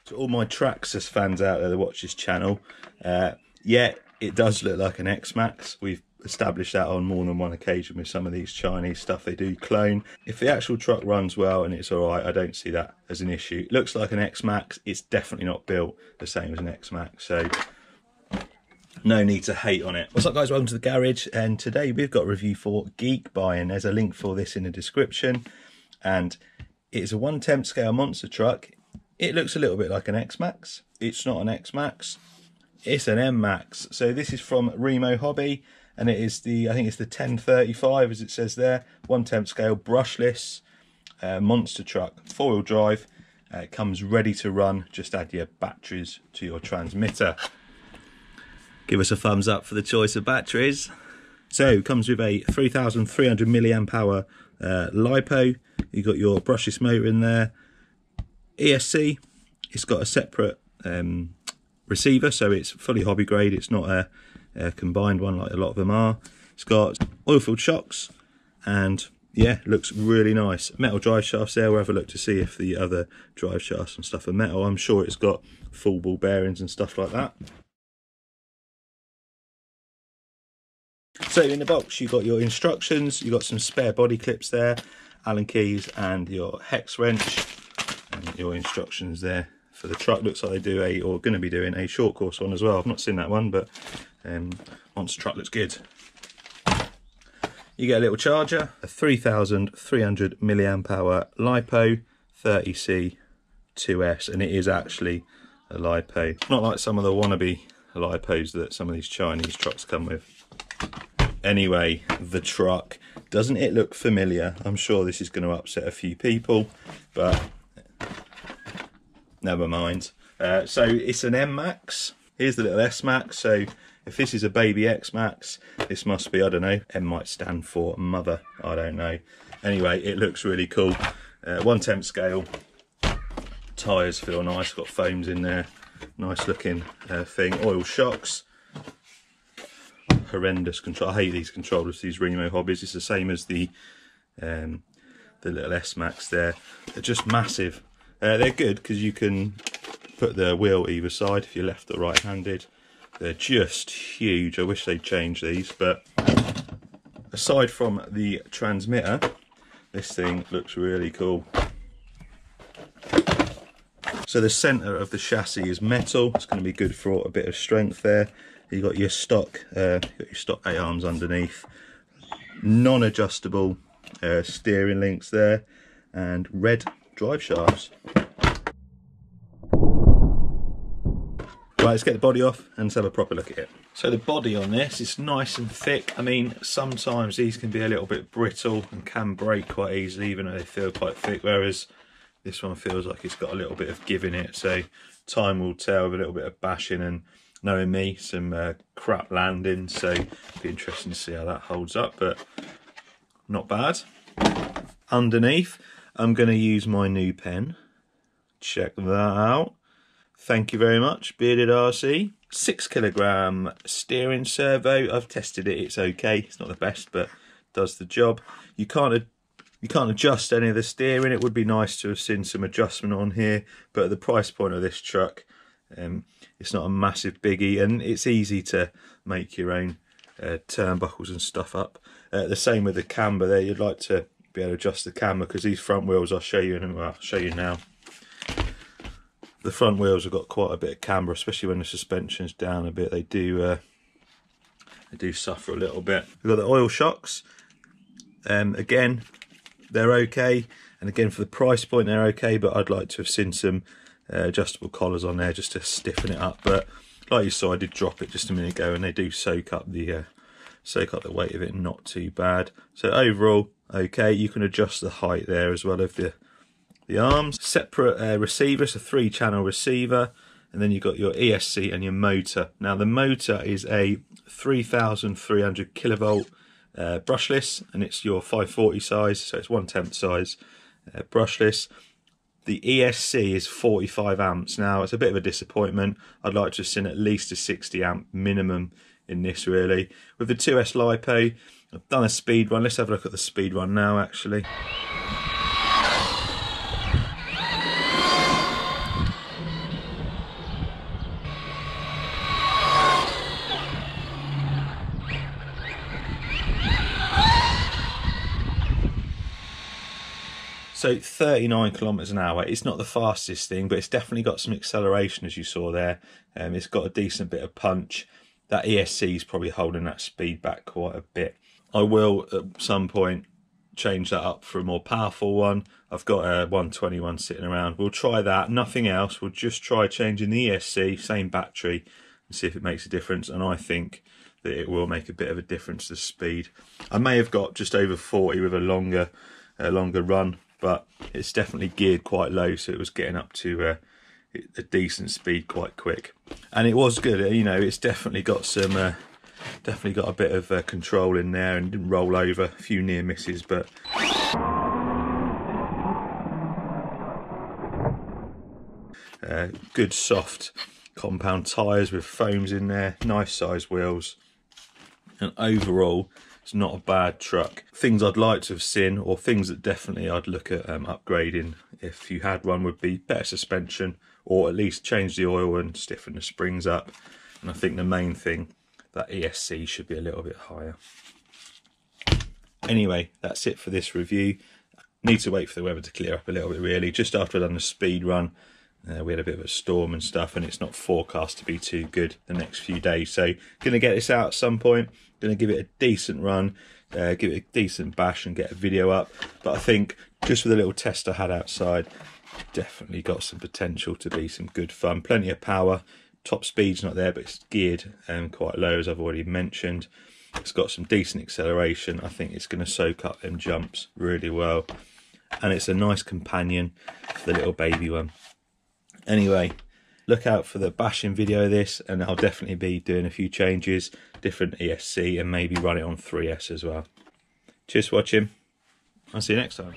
To all my Traxxas fans out there that watch this channel, yeah, it does look like an XMaxx. We've established that on more than one occasion with some of these Chinese stuff they do clone. If the actual truck runs well and it's alright, I don't see that as an issue. It looks like an XMaxx. It's definitely not built the same as an XMaxx, so no need to hate on it. What's up guys, welcome to the garage, and today we've got a review for Geek Buy, and there's a link for this in the description. And it's a 1/10 scale monster truck. It looks a little bit like an XMaxx. It's not an XMaxx, it's an M-Maxx. So this is from Remo Hobby, and it is the, I think it's the 1035 as it says there, 1/10 scale brushless monster truck, 4-wheel drive. It comes ready to run, just add your batteries to your transmitter. Give us a thumbs up for the choice of batteries. So it comes with a 3,300 milliamp hour LiPo. You've got your brushless motor in there. ESC, it's got a separate receiver, so it's fully hobby grade. It's not a combined one like a lot of them are. It's got oil-filled shocks, and yeah, looks really nice. Metal drive shafts there. We'll have a look to see if the other drive shafts and stuff are metal. I'm sure it's got full ball bearings and stuff like that. So in the box you've got your instructions, you've got some spare body clips there, Allen keys and your hex wrench, and your instructions there for the truck. Looks like they do a, or going to be doing a short course one as well. I've not seen that one, but monster truck looks good. You get a little charger, a 3,300 milliamp hour LiPo 30C 2S, and it is actually a LiPo. Not like some of the wannabe LiPos that some of these Chinese trucks come with. Anyway, the truck, doesn't it look familiar? I'm sure this is going to upset a few people, but never mind. So it's an M-Maxx. Here's the little S-Maxx. So if this is a Baby X-Maxx, this must be, I don't know, M might stand for mother, I don't know. Anyway, it looks really cool. 1/10 scale. Tyres feel nice, got foams in there. Nice looking thing. Oil shocks. Horrendous control. I hate these controllers, these Remo Hobbies. It's the same as the little S-Maxx there. They're just massive. They're good because you can put the wheel either side if you're left or right handed. They're just huge. I wish they'd change these, but aside from the transmitter, this thing looks really cool. So the centre of the chassis is metal. It's going to be good for a bit of strength there. You've got your stock 8 arms underneath, non-adjustable steering links there, and red drive shafts. Right, let's get the body off and let's have a proper look at it. So the body on this is nice and thick. I mean, sometimes these can be a little bit brittle and can break quite easily, even though they feel quite thick, whereas this one feels like it's got a little bit of give in it. So time will tell with a little bit of bashing, and knowing me, some crap landing, so it'll be interesting to see how that holds up, but not bad. Underneath, I'm going to use my new pen. Check that out. Thank you very much, Bearded RC. 6 kilogram steering servo. I've tested it, it's okay. It's not the best, but does the job. You can't adjust any of the steering. It would be nice to have seen some adjustment on here, but at the price point of this truck, it's not a massive biggie, and it's easy to make your own turnbuckles and stuff up. The same with the camber there. You'd like to be able to adjust the camber, because these front wheels, I'll show you now. The front wheels have got quite a bit of camber, especially when the suspension's down a bit. They do suffer a little bit. We've got the oil shocks. Again, they're okay, and again for the price point they're okay, but I'd like to have seen some adjustable collars on there just to stiffen it up. But like you saw, I did drop it just a minute ago, and they do soak up the weight of it, not too bad. So overall, okay. You can adjust the height there as well of the arms. Separate receiver, it's a 3-channel receiver, and then you've got your ESC and your motor. Now the motor is a 3,300 kilovolt brushless, and it's your 540 size, so it's 1/10 size brushless. The ESC is 45 amps. Now it's a bit of a disappointment. I'd like to have seen at least a 60 amp minimum in this really. With the 2S LiPo, I've done a speed run. Let's have a look at the speed run now actually. So 39 kilometers an hour, it's not the fastest thing, but it's definitely got some acceleration, as you saw there. It's got a decent bit of punch. That ESC is probably holding that speed back quite a bit. I will at some point change that up for a more powerful one. I've got a 121 sitting around. We'll try that, nothing else. We'll just try changing the ESC, same battery, and see if it makes a difference. And I think that it will make a bit of a difference to speed. I may have got just over 40 with a longer run, but it's definitely geared quite low, so it was getting up to a decent speed quite quick. And it was good, you know, it's definitely got some definitely got a bit of control in there, and didn't roll over. A few near misses, but good soft compound tyres with foams in there, nice size wheels, and overall it's not a bad truck. Things I'd like to have seen, or things that definitely I'd look at upgrading if you had one, would be better suspension, or at least change the oil and stiffen the springs up. And I think the main thing, that ESC should be a little bit higher. Anyway, that's it for this review. Need to wait for the weather to clear up a little bit really. Just after I'd done the speed run, we had a bit of a storm and stuff, and it's not forecast to be too good the next few days. So gonna get this out at some point, gonna give it a decent run, give it a decent bash and get a video up. But I think just with a little test I had outside, definitely got some potential to be some good fun. Plenty of power. Top speed's not there, but it's geared quite low, as I've already mentioned. It's got some decent acceleration. I think it's going to soak up them jumps really well. And it's a nice companion for the little baby one. Anyway, look out for the bashing video of this, and I'll definitely be doing a few changes, different ESC, and maybe run it on 3S as well. Cheers for watching. I'll see you next time.